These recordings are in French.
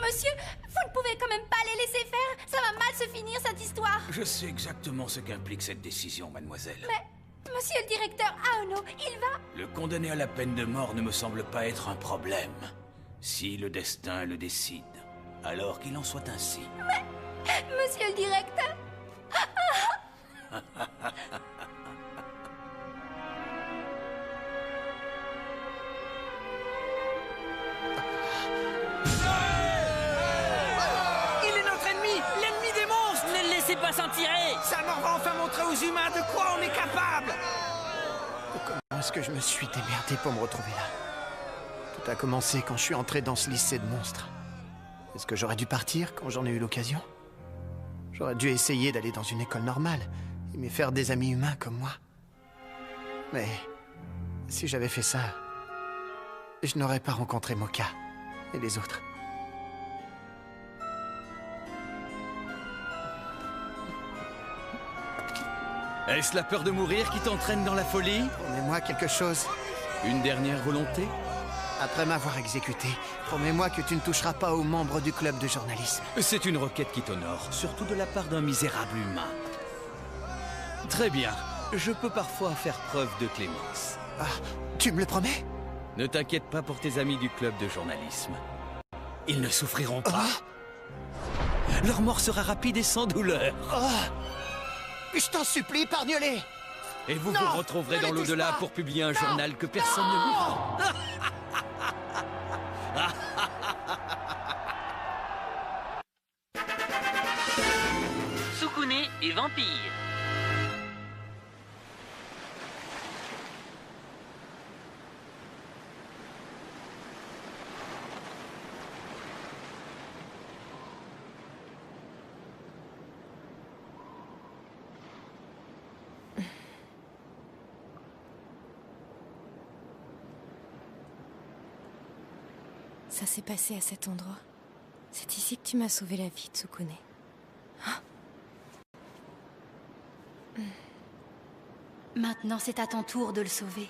monsieur, vous ne pouvez quand même pas les laisser faire. Ça va mal se finir, cette histoire. Je sais exactement ce qu'implique cette décision, mademoiselle. Mais, monsieur le directeur Aono, il va... Le condamner à la peine de mort ne me semble pas être un problème. Si le destin le décide, alors qu'il en soit ainsi. Mais, monsieur le directeur... Pas s'en tirer. Ça leur va enfin montrer aux humains de quoi on est capable. Comment est-ce que je me suis démerdé pour me retrouver là? Tout a commencé quand je suis entré dans ce lycée de monstres. Est-ce que j'aurais dû partir quand j'en ai eu l'occasion? J'aurais dû essayer d'aller dans une école normale et me faire des amis humains comme moi. Mais si j'avais fait ça, je n'aurais pas rencontré Moka et les autres. Est-ce la peur de mourir qui t'entraîne dans la folie? Promets-moi quelque chose. Une dernière volonté? Après m'avoir exécuté, promets-moi que tu ne toucheras pas aux membres du club de journalisme. C'est une requête qui t'honore, surtout de la part d'un misérable humain. Très bien, je peux parfois faire preuve de clémence. Ah, tu me le promets? Ne t'inquiète pas pour tes amis du club de journalisme. Ils ne souffriront pas. Leur mort sera rapide et sans douleur. Je t'en supplie, épargne-les! Et vous Non, vous retrouverez ne dans les touche l'au-delà pas. pour publier un Non, journal que personne ne lira. Tsukune et vampire. Ça s'est passé à cet endroit. C'est ici que tu m'as sauvé la vie, Tsukune. Maintenant, c'est à ton tour de le sauver.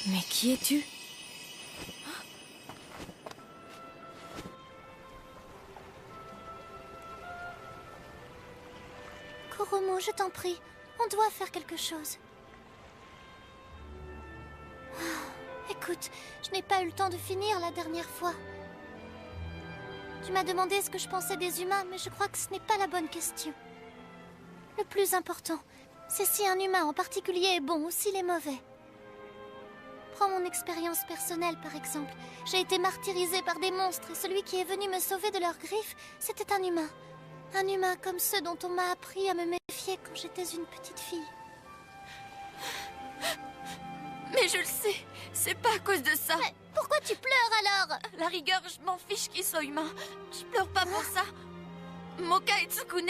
Mais qui es-tu? Kurumu, je t'en prie, on doit faire quelque chose. Écoute, je n'ai pas eu le temps de finir la dernière fois. Tu m'as demandé ce que je pensais des humains, mais je crois que ce n'est pas la bonne question. Le plus important, c'est si un humain en particulier est bon ou s'il est mauvais. Prends mon expérience personnelle, par exemple. J'ai été martyrisée par des monstres et celui qui est venu me sauver de leurs griffes, c'était un humain. Un humain comme ceux dont on m'a appris à me méfier quand j'étais une petite fille. Mais je le sais, c'est pas à cause de ça. Mais pourquoi tu pleures alors? À la rigueur, je m'en fiche qu'ils soient humains. Je pleure pas pour ça. Moka et Tsukune,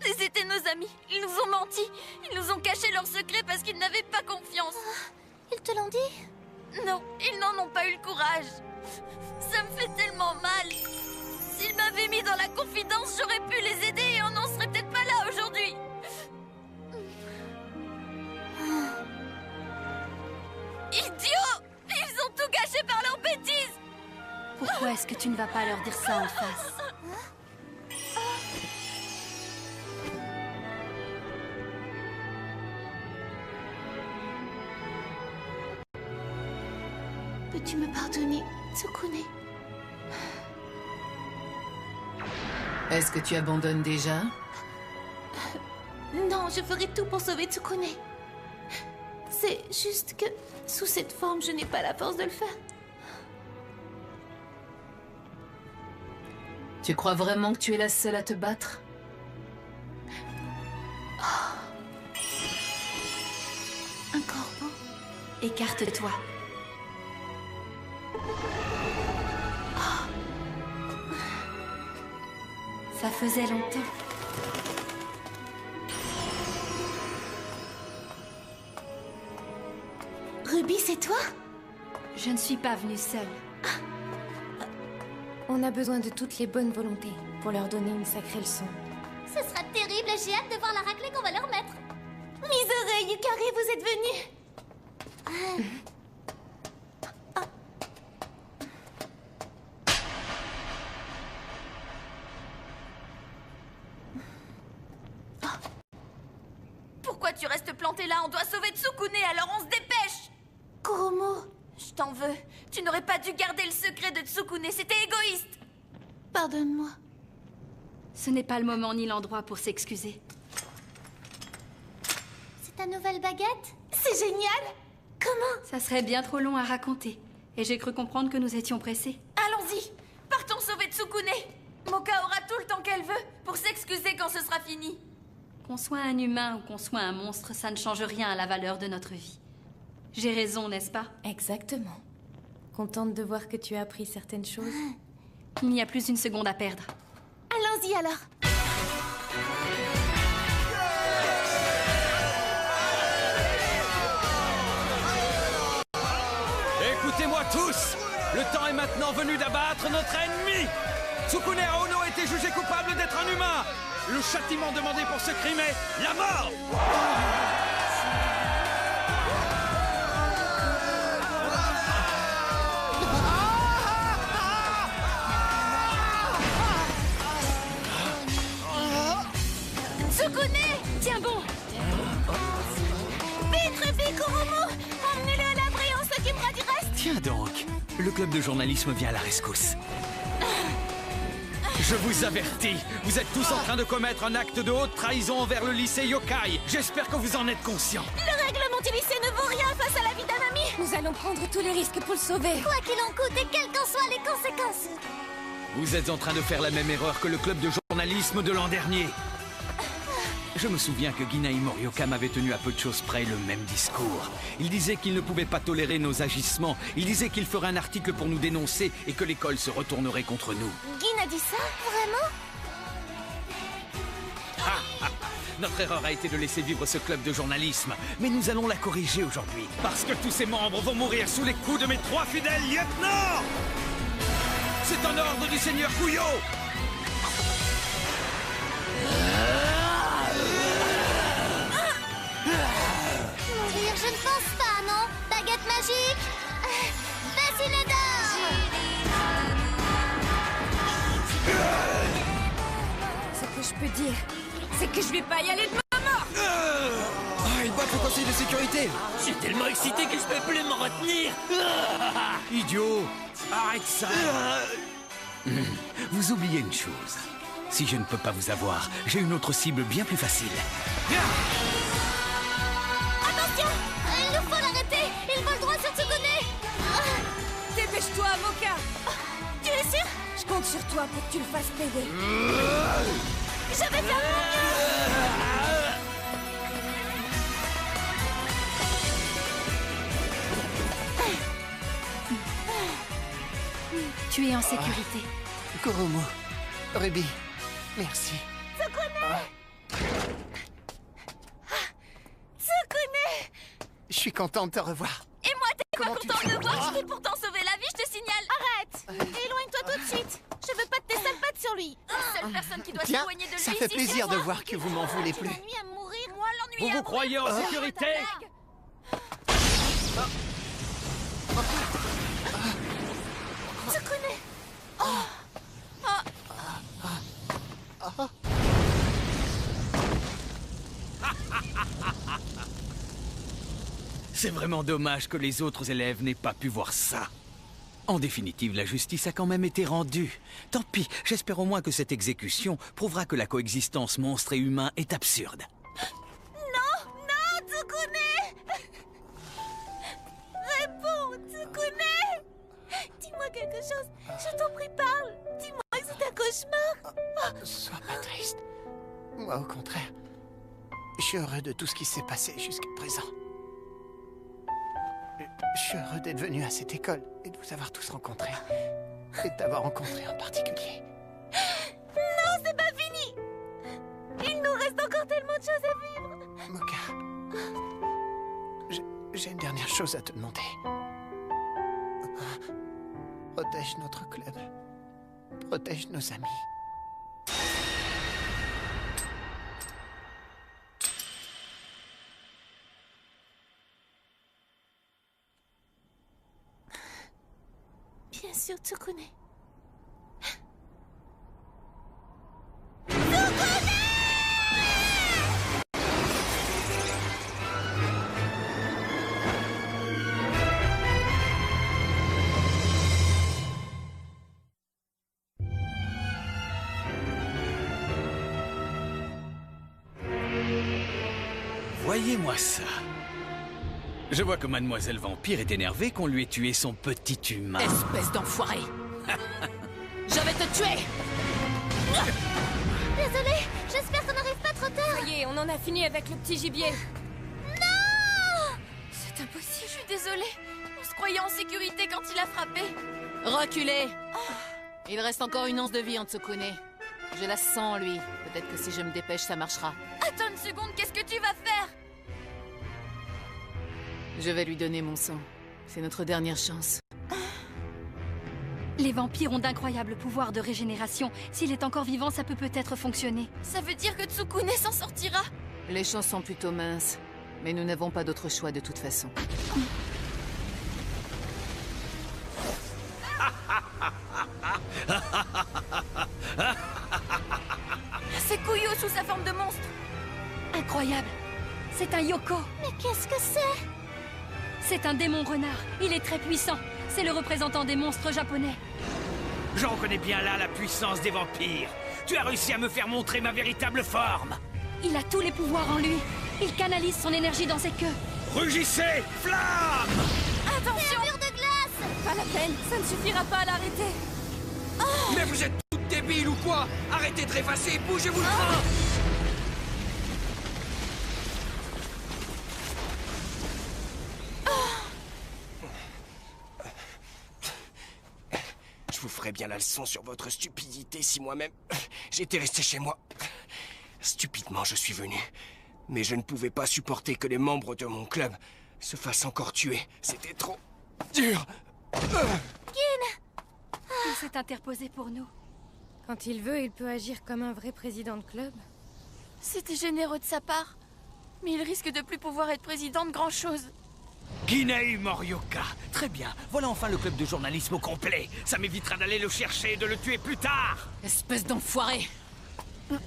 ils étaient nos amis. Ils nous ont menti. Ils nous ont caché leurs secrets parce qu'ils n'avaient pas confiance. Ils te l'ont dit? Non, ils n'en ont pas eu le courage. Ça me fait tellement mal. S'ils m'avaient mis dans la confidence, j'aurais pu les aider et on n'en serait peut-être pas là aujourd'hui. Idiots! Ils ont tout gâché par leurs bêtises! Pourquoi est-ce que tu ne vas pas leur dire ça en face? Peux-tu me pardonner, Tsukune? Est-ce que tu abandonnes déjà? Non, je ferai tout pour sauver Tsukune. C'est juste que, sous cette forme, je n'ai pas la force de le faire. Tu crois vraiment que tu es la seule à te battre? Un corbeau. Écarte-toi. Ça faisait longtemps. Ruby, c'est toi? Je ne suis pas venue seule. On a besoin de toutes les bonnes volontés pour leur donner une sacrée leçon. Ce sera terrible, j'ai hâte de voir la raclée qu'on va leur mettre. Mes oreilles, Yukari, vous êtes venus. Pourquoi tu restes planté là? On doit sauver Tsukune, alors on se dépêche! Kuromo, Je t'en veux. Tu n'aurais pas dû garder le secret de Tsukune, c'était égoïste! pardonne-moi. Ce n'est pas le moment ni l'endroit pour s'excuser. C'est ta nouvelle baguette? C'est génial! Comment? Ça serait bien trop long à raconter. Et j'ai cru comprendre que nous étions pressés. Allons-y! Partons sauver Tsukune! Moka aura tout le temps qu'elle veut pour s'excuser quand ce sera fini. Qu'on soit un humain ou qu'on soit un monstre, ça ne change rien à la valeur de notre vie. J'ai raison, n'est-ce pas? Exactement. Contente de voir que tu as appris certaines choses. Il n'y a plus une seconde à perdre. Allons-y alors. Écoutez-moi tous! Le temps est maintenant venu d'abattre notre ennemi! Tsukune Aono a été jugé coupable d'être un humain! Le châtiment demandé pour ce crime est la mort! Tsukune! Tiens bon! Vite, Ruby, Kuromo! Emmenez-le à l'abri, on s'occupera du reste! Tiens donc, le club de journalisme vient à la rescousse. Je vous avertis, vous êtes tous en train de commettre un acte de haute trahison envers le lycée Yokai. J'espère que vous en êtes conscients. Le règlement du lycée ne vaut rien face à la vie d'un ami! Nous allons prendre tous les risques pour le sauver. Quoi qu'il en coûte et quelles qu'en soient les conséquences! Vous êtes en train de faire la même erreur que le club de journalisme de l'an dernier. Je me souviens que Ginai Morioka m'avait tenu à peu de choses près le même discours. Il disait qu'il ne pouvait pas tolérer nos agissements. Il disait qu'il ferait un article pour nous dénoncer et que l'école se retournerait contre nous. Gin a dit ça? Vraiment? Notre erreur a été de laisser vivre ce club de journalisme. Mais nous allons la corriger aujourd'hui. Parce que tous ses membres vont mourir sous les coups de mes 3 fidèles lieutenants! C'est un ordre du seigneur Kuyo! Mourir, je ne pense pas, non? Baguette magique? Bassinet d'or! Ce que je peux dire, c'est que je vais pas y aller de ma mort. Il bat le conseil de sécurité! Je suis tellement excité que je peux plus me retenir. Idiot! Arrête ça! Vous oubliez une chose. Si je ne peux pas vous avoir, j'ai une autre cible bien plus facile. Attention! Il nous faut l'arrêter! Il vole droit sur Tsukune! Dépêche-toi, Moka. Tu es sûr? Je compte sur toi pour que tu le fasses payer. Je vais faire mon mieux! Tu es en sécurité. Kuromo, Ruby, merci. Tsukune! Je suis content de te revoir. Et moi, t'es pas Comment tu content te de me voir? sens? Je t'ai pourtant sauvé la vie, je te signale! Éloigne-toi tout de suite! Je veux pas de tes sales pattes sur lui! La seule personne qui doit Tiens, s'éloigner de lui, ça fait c'est plaisir de moi. voir que vous m'en voulez plus. L'ennui à mourir! Moi, l'ennui Vous à vous mourir. croyez en sécurité? Tsukune! C'est vraiment dommage que les autres élèves n'aient pas pu voir ça. En définitive, la justice a quand même été rendue. Tant pis, j'espère au moins que cette exécution prouvera que la coexistence monstre et humain est absurde. Non! Non, Tsukune! Réponds, Tsukune! Dis-moi quelque chose. Je t'en prie, parle. Dis-moi que c'est un cauchemar. Sois pas triste. Moi, au contraire, je suis heureux de tout ce qui s'est passé jusqu'à présent. Je suis heureux d'être venu à cette école et de vous avoir tous rencontrés. Et de t'avoir rencontré en particulier. Non, c'est pas fini. Il nous reste encore tellement de choses à vivre. Moka, j'ai une dernière chose à te demander. Protège notre club. Protège nos amis. Bien sûr, Tsukune. Voyez-moi ça. Je vois que Mademoiselle Vampire est énervée qu'on lui ait tué son petit humain. Espèce d'enfoiré. Je vais te tuer. Désolée, j'espère qu'on n'arrive pas trop tard. Ça y est, on en a fini avec le petit gibier. C'est impossible, je suis désolée. On se croyait en sécurité quand il a frappé. Reculez. Il reste encore une once de vie en Tsukune. Je la sens, lui. Peut-être que si je me dépêche, ça marchera. Attends une seconde, qu'est-ce que tu vas faire? Je vais lui donner mon sang. C'est notre dernière chance. Les vampires ont d'incroyables pouvoirs de régénération. S'il est encore vivant, ça peut peut-être fonctionner. Ça veut dire que Tsukune s'en sortira? Les chances sont plutôt minces. Mais nous n'avons pas d'autre choix de toute façon. C'est Kuyo sous sa forme de monstre. Incroyable. C'est un Yoko. Mais qu'est-ce que c'est? C'est un démon renard. Il est très puissant. C'est le représentant des monstres japonais. Je reconnais bien là la puissance des vampires. Tu as réussi à me faire montrer ma véritable forme. Il a tous les pouvoirs en lui. Il canalise son énergie dans ses queues. Rugissez, flamme! Attention! Mur de glace! Pas la peine, ça ne suffira pas à l'arrêter. Mais vous êtes toutes débiles ou quoi? Arrêtez de rêvasser, bougez-vous le train! Je vous ferai bien la leçon sur votre stupidité si moi-même j'étais resté chez moi. Stupidement, je suis venu. Mais je ne pouvais pas supporter que les membres de mon club se fassent encore tuer. C'était trop dur. Il s'est interposé pour nous. Quand il veut, il peut agir comme un vrai président de club. C'était généreux de sa part. Mais il risque de plus pouvoir être président de grand-chose. Ginei Morioka. Très bien. Voilà enfin le club de journalisme au complet. Ça m'évitera d'aller le chercher et de le tuer plus tard. Espèce d'enfoiré. Ne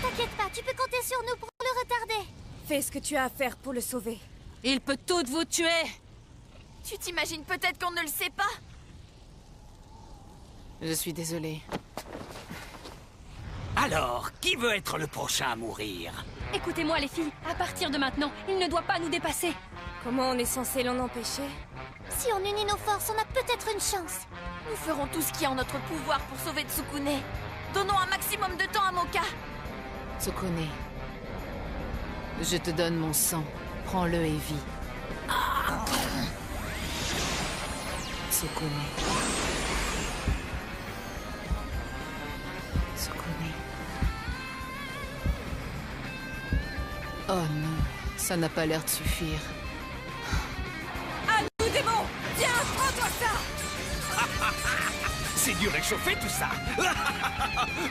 t'inquiète pas, tu peux compter sur nous pour le retarder. Fais ce que tu as à faire pour le sauver. Il peut toutes vous tuer. Tu t'imagines peut-être qu'on ne le sait pas? Je suis désolée. Alors, qui veut être le prochain à mourir? Écoutez-moi les filles, à partir de maintenant, il ne doit pas nous dépasser. Comment on est censé l'en empêcher? Si on unit nos forces, on a peut-être une chance. Nous ferons tout ce qui est en notre pouvoir pour sauver Tsukune. Donnons un maximum de temps à Moka. Tsukune. Je te donne mon sang. Prends-le et vis. Tsukune. Tsukune. Oh non, ça n'a pas l'air de suffire. À nous, démon! Viens, prends-toi ça! C'est du réchauffé tout ça.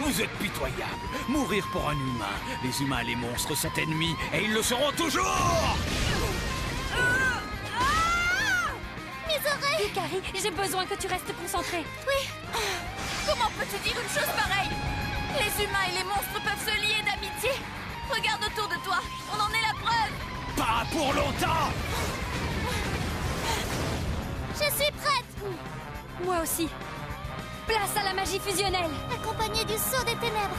Vous êtes pitoyable. Mourir pour un humain. Les humains et les monstres sont ennemis et ils le seront toujours. Mes oreilles! Hikari, j'ai besoin que tu restes concentré. Oui. Comment peux-tu dire une chose pareille? Les humains et les monstres peuvent se lier d'amitié. Regarde autour de toi, on en est la preuve. Pas pour longtemps. Je suis prête! Moi aussi. Place à la magie fusionnelle. Accompagnée du saut des ténèbres.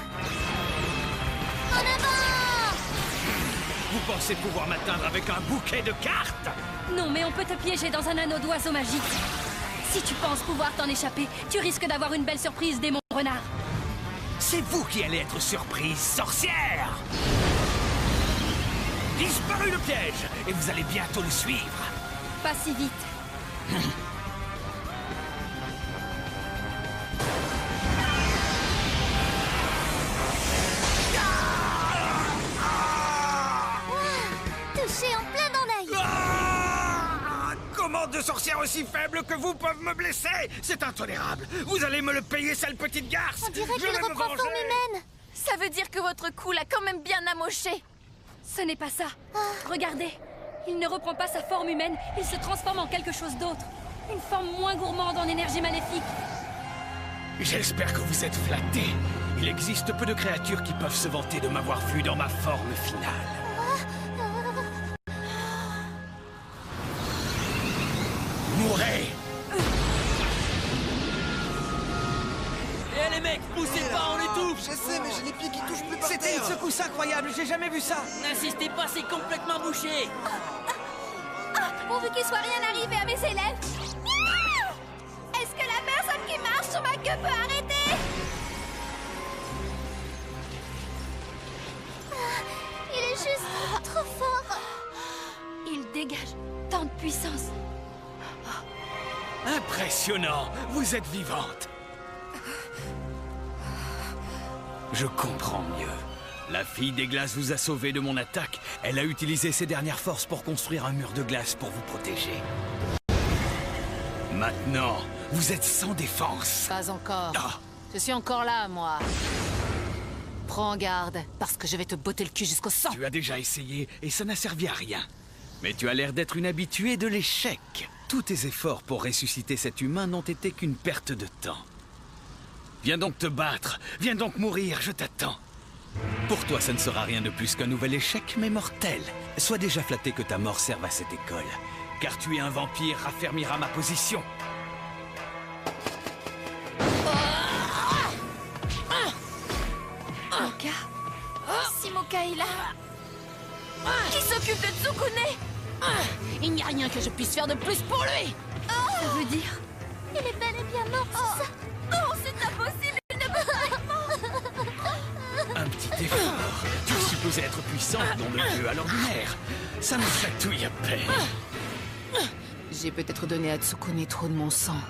En avant! Vous pensez pouvoir m'atteindre avec un bouquet de cartes? Non, mais on peut te piéger dans un anneau d'oiseau magique. Si tu penses pouvoir t'en échapper, tu risques d'avoir une belle surprise, démon renard. C'est vous qui allez être surprise, sorcière! Disparu le piège, et vous allez bientôt le suivre. Pas si vite. Touché en plein dans l'œil! Comment deux sorcières aussi faibles que vous peuvent me blesser? C'est intolérable. Vous allez me le payer, sale petite garce. On dirait Je qu'il vais me reprend venger. forme humaine! Ça veut dire que votre coup l'a quand même bien amoché. Ce n'est pas ça. Regardez. Il ne reprend pas sa forme humaine, il se transforme en quelque chose d'autre. Une forme moins gourmande en énergie maléfique. J'espère que vous êtes flattés. Il existe peu de créatures qui peuvent se vanter de m'avoir vu dans ma forme finale. Mourez! Et elle est les mecs, poussez pas, on l'étouffe. Je sais, mais j'ai les pieds qui touchent plus par C'était une secousse incroyable, j'ai jamais vu ça. N'insistez pas, c'est complètement bouché. Pourvu qu'il soit rien arrivé à mes élèves. Est-ce que la personne qui marche sur ma queue peut arrêter? Il est juste trop fort. Il dégage tant de puissance. Impressionnant, vous êtes vivante. Je comprends mieux. La fille des glaces vous a sauvé de mon attaque. Elle a utilisé ses dernières forces pour construire un mur de glace pour vous protéger. Maintenant, vous êtes sans défense. Pas encore. Ah. Je suis encore là, moi. Prends garde, parce que je vais te botter le cul jusqu'au sang. Tu as déjà essayé et ça n'a servi à rien. Mais tu as l'air d'être une habituée de l'échec. Tous tes efforts pour ressusciter cet humain n'ont été qu'une perte de temps. Viens donc te battre, viens donc mourir, je t'attends. Pour toi, ça ne sera rien de plus qu'un nouvel échec, mais mortel. Sois déjà flatté que ta mort serve à cette école. Car tuer un vampire raffermira ma position. Moka? Si Moka est là, qui s'occupe de Tsukune? Il n'y a rien que je puisse faire de plus pour lui. Ça veut dire... Il est bel et bien mort, c'est ça? Oh, c'est impossible, il ne peut pas. Un petit effort. Tu es supposé être puissante, nom de Dieu, à l'ordinaire. Ça me chatouille à peine. J'ai peut-être donné à Tsukune trop de mon sang.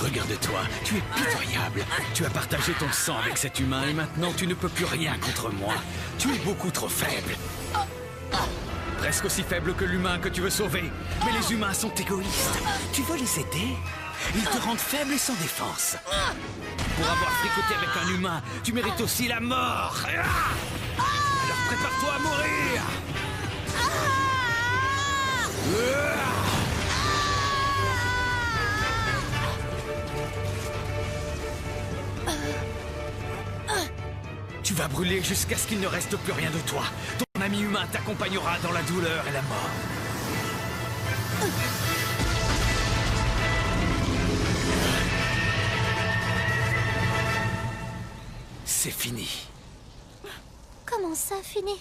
Regarde-toi, tu es pitoyable. Tu as partagé ton sang avec cet humain et maintenant tu ne peux plus rien contre moi. Tu es beaucoup trop faible. Presque aussi faible que l'humain que tu veux sauver. Mais les humains sont égoïstes. Tu veux les aider? Ils te rendent faible et sans défense. Pour avoir fricoté avec un humain, tu mérites aussi la mort. Alors prépare-toi à mourir. Tu vas brûler jusqu'à ce qu'il ne reste plus rien de toi. Ton ami humain t'accompagnera dans la douleur et la mort. C'est fini. Comment ça, fini?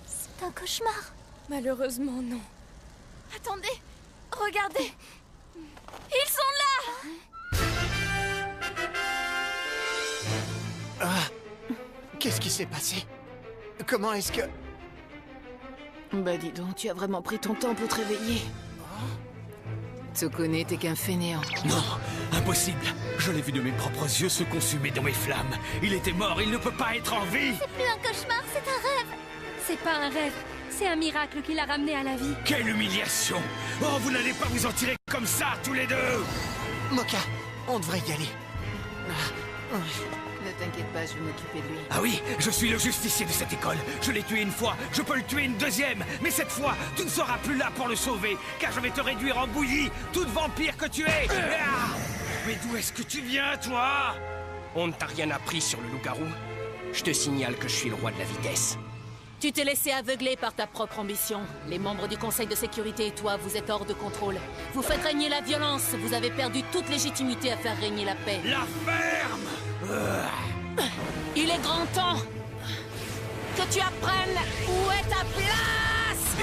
C'est un cauchemar. Malheureusement, non. Attendez, regardez. Ils sont là. Qu'est-ce qui s'est passé? Comment est-ce que... Bah dis donc, tu as vraiment pris ton temps pour te réveiller. Tsukune, t'es qu'un fainéant. Non, impossible. Je l'ai vu de mes propres yeux se consumer dans mes flammes. Il était mort, il ne peut pas être en vie. C'est plus un cauchemar, c'est un rêve. C'est pas un rêve. C'est un miracle qui l'a ramené à la vie. Quelle humiliation! Oh, vous n'allez pas vous en tirer comme ça, tous les deux! Moka, on devrait y aller. Ne t'inquiète pas, je vais m'occuper de lui. Ah oui, je suis le justicier de cette école. Je l'ai tué une fois, je peux le tuer une deuxième. Mais cette fois, tu ne seras plus là pour le sauver, car je vais te réduire en bouillie, toute vampire que tu es! Ah! Mais d'où est-ce que tu viens, toi? On ne t'a rien appris sur le loup-garou? Je te signale que je suis le roi de la vitesse. Tu t'es laissé aveugler par ta propre ambition. Les membres du Conseil de sécurité et toi, vous êtes hors de contrôle. Vous faites régner la violence. Vous avez perdu toute légitimité à faire régner la paix. La ferme! Il est grand temps que tu apprennes où est ta place!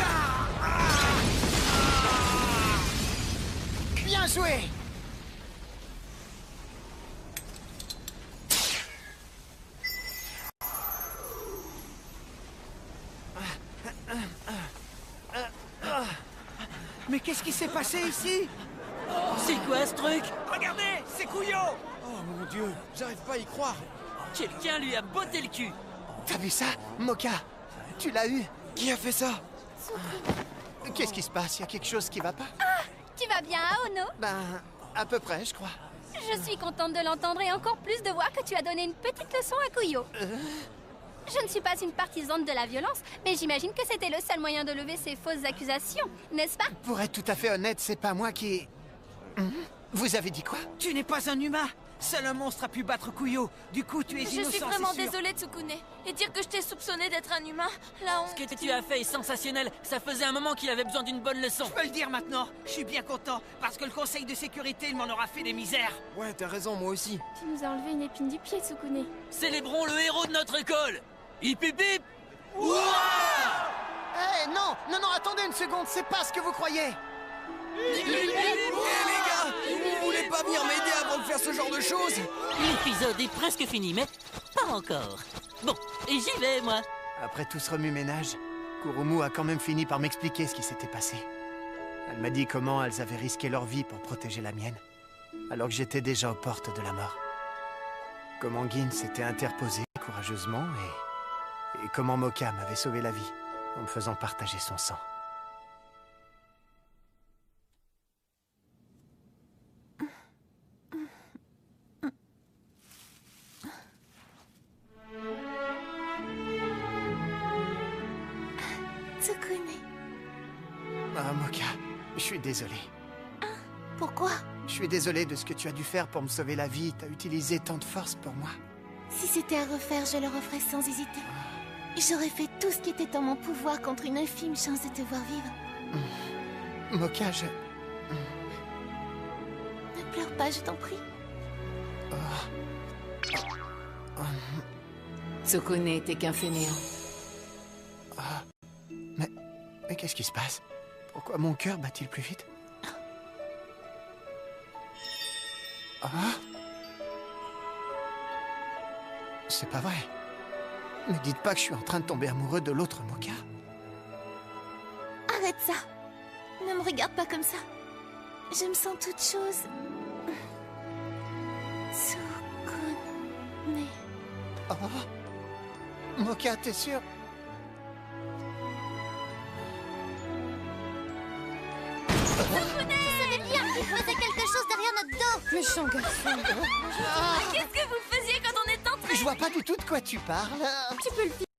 Bien joué! Mais qu'est-ce qui s'est passé ici? C'est quoi ce truc? Regardez, c'est Kuyo! Oh mon Dieu, j'arrive pas à y croire. Quelqu'un lui a botté le cul. T'as vu ça, Moka? Tu l'as eu? Qui a fait ça? Qu'est-ce qui se passe? Y a quelque chose qui va pas? Tu vas bien, Aono? Ben, à peu près, je crois. Je suis contente de l'entendre et encore plus de voir que tu as donné une petite leçon à Kuyo. Je ne suis pas une partisane de la violence, mais j'imagine que c'était le seul moyen de lever ces fausses accusations, n'est-ce pas? Pour être tout à fait honnête, c'est pas moi qui... Vous avez dit quoi? Tu n'es pas un humain. Seul un monstre a pu battre Kuyo. Du coup, tu es innocent, Je suis vraiment c'est sûr. désolée, Tsukune. Et dire que je t'ai soupçonné d'être un humain, la honte. Ce que tu as fait est sensationnel. Ça faisait un moment qu'il avait besoin d'une bonne leçon. Je peux le dire maintenant. Je suis bien content. Parce que le conseil de sécurité, il m'en aura fait des misères. Ouais, t'as raison, moi aussi. Tu nous as enlevé une épine du pied, Tsukune. Célébrons le héros de notre école. Hip hip hip. Eh non, non, non, attendez une seconde. C'est pas ce que vous croyez. Eh les gars, vous voulez pas venir m'aider avant de faire ce genre de choses? L'épisode est presque fini, mais pas encore. Bon, et j'y vais, moi. Après tout ce remue-ménage, Kurumu a quand même fini par m'expliquer ce qui s'était passé. Elle m'a dit comment elles avaient risqué leur vie pour protéger la mienne, alors que j'étais déjà aux portes de la mort. Comment Gin s'était interposé courageusement et comment Moka m'avait sauvé la vie en me faisant partager son sang. Tsukune, Ah, Moka, je suis désolé. pourquoi? Je suis désolé de ce que tu as dû faire pour me sauver la vie. T'as utilisé tant de force pour moi. Si c'était à refaire, je le referais sans hésiter. J'aurais fait tout ce qui était en mon pouvoir contre une infime chance de te voir vivre. Moka, je... Ne pleure pas, je t'en prie. Tsukune, t'es qu'un fainéant. Mais qu'est-ce qui se passe? Pourquoi mon cœur bat-il plus vite? Ah? C'est pas vrai. Ne dites pas que je suis en train de tomber amoureux de l'autre Moka. Arrête ça. Ne me regarde pas comme ça. Je me sens toute chose. Tsukune. Oh? Moka, t'es sûr? Je savais bien qu'il faisait quelque chose derrière notre dos. Méchant garçon. Qu'est-ce que vous faisiez quand on est entrés? Je vois pas du tout de quoi tu parles. Tu peux le